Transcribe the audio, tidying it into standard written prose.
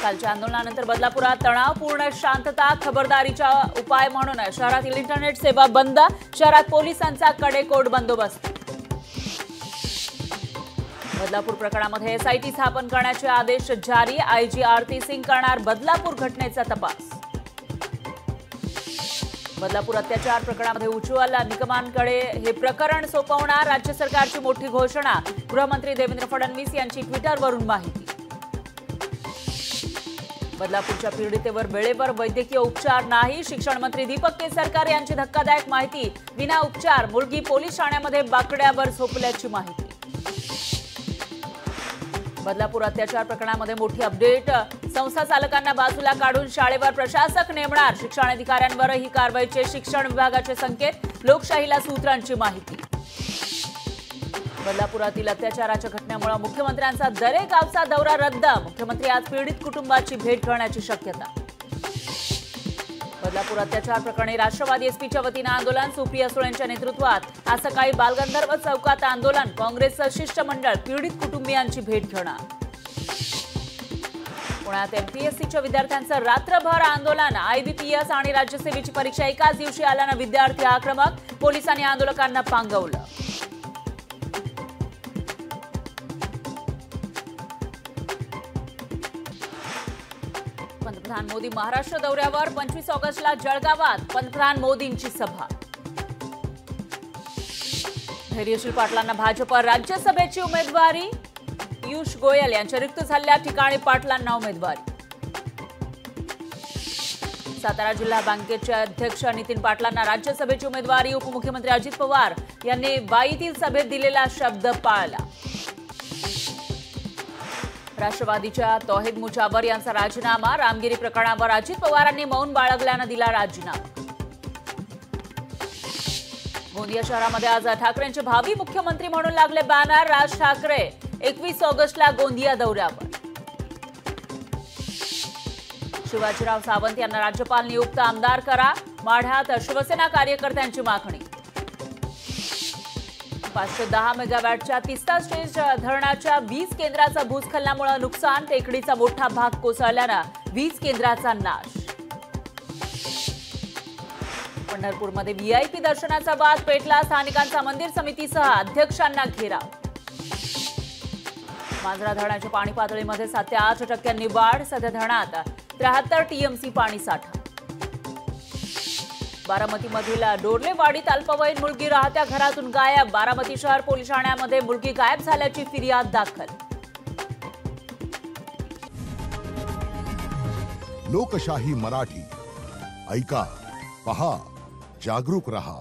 कालच्या आंदोलनानंतर बदलापुरात तणावपूर्ण शांतता, खबरदारीचा उपाय म्हणून शहरातील इंटरनेट सेवा बंद, शहरात पोलिसांचा कडेकोट बंदोबस्त। बदलापूर प्रकरणामध्ये एसआयटी स्थापन करण्याचे आदेश जारी, आयजी आरती सिंग करणार बदलापूर घटनेचा तपास। बदलापूर अत्याचार प्रकरणामध्ये उज्ज्वल निकमांकडे हे प्रकरण सोपवणार, राज्य सरकारची मोठी घोषणा, गृहमंत्री देवेंद्र फडणवीस यांची ट्विटरवरून माहिती। बदलापूरच्या पीडितेवर वेळेवर वैद्यकीय उपचार नाही, शिक्षण मंत्री दीपक केसरकर यांची धक्कादायक माहिती, विना उपचार मुलगी पोलीस ठाण्यामध्ये बाकड्यावर झोपल्याची माहिती। बदलापूर अत्याचार प्रकरणामध्ये मोठी अपडेट, संस्था चालकांना बाजूला काढून शाळेवर प्रशासक नेमणार, शिक्षण अधिकाऱ्यांवर ही कारवाईचे शिक्षण विभागाचे संकेत, लोकशाहीला सूत्रांची माहिती। बदलापुरातील अत्याचाराच्या घटनेमुळे मुख्यमंत्र्यांचा दरेगावचा दौरा रद्द, मुख्यमंत्री आज पीडित कुटुंबाची भेट घेण्याची शक्यता। बदलापूर अत्याचार प्रकरणी राष्ट्रवादी एसपीच्या वतीने आंदोलन, सुप्रिया सुळेंच्या नेतृत्वात आज सकाळी बालगंधर्व चौकात आंदोलन, काँग्रेसचं शिष्टमंडळ पीडित कुटुंबियांची भेट घेणार। पुण्यात एमपीएससीच्या विद्यार्थ्यांचं रात्रभर आंदोलन, आयबीपीएस आणि राज्यसेवेची परीक्षा एकाच दिवशी आल्यानं विद्यार्थी आक्रमक, पोलिसांनी आंदोलकांना पांगवलं। पंतप्रधान मोदी महाराष्ट्र दौऱ्यावर, 25 ऑगस्टला जळगावात पंतप्रधान मोदींची सभा। धैर्यशील पाटलांना भाजप राज्यसभेची उमेदवारी, पियुष गोयल यांच्या रिक्त झालेल्या ठिकाणी पाटलांना उमेदवारी। सातारा जिल्हा बँकेचे अध्यक्ष नितीन पाटलांना राज्यसभेची उमेदवारी, उपमुख्यमंत्री अजित पवार यांनी वाईतील सभेत दिलेला शब्द पाळला। राष्ट्रवादीच्या तौहीद मुजावर यांचा राजीनामा, रामगिरी प्रकरणावर अजित पवारांनी मौन बाळगल्यानं दिला राजीनामा। गोंदिया शहरामध्ये आज ठाकरेंचे भावी मुख्यमंत्री म्हणून लागले बॅनर, राज ठाकरे 21 ऑगस्टला गोंदिया दौऱ्यावर। शिवाजीराव सावंत यांना राज्यपाल नियुक्त आमदार करा, माढ्यात शिवसेना कार्यकर्त्यांची मागणी। 510 मेगावॅटच्या तिस्ता स्टेज धरणाच्या वीज केंद्राचा भूस्खलनामुळे नुकसान, टेकडीचा मोठा भाग कोसळल्यानं वीज केंद्राचा नाश। पंढरपूरमध्ये व्हीआयपी दर्शनाचा वाद पेटला, स्थानिकांचा मंदिर समितीसह अध्यक्षांना घेराव। मांजरा धरणाच्या पाणी पातळीमध्ये 7 ते 8% वाढ, सध्या धरणात 73 टीएमसी पाणी साठा। बारामतीमधील डोरलेवाडीत अल्पवयीन मुलगी राहत्या घरातून गायब, बारामती शहर पोलीस ठाण्यामध्ये मुलगी गायब झाल्याची फिर्याद दाखल। लोकशाही मराठी ऐका, पहा, जागरूक रहा।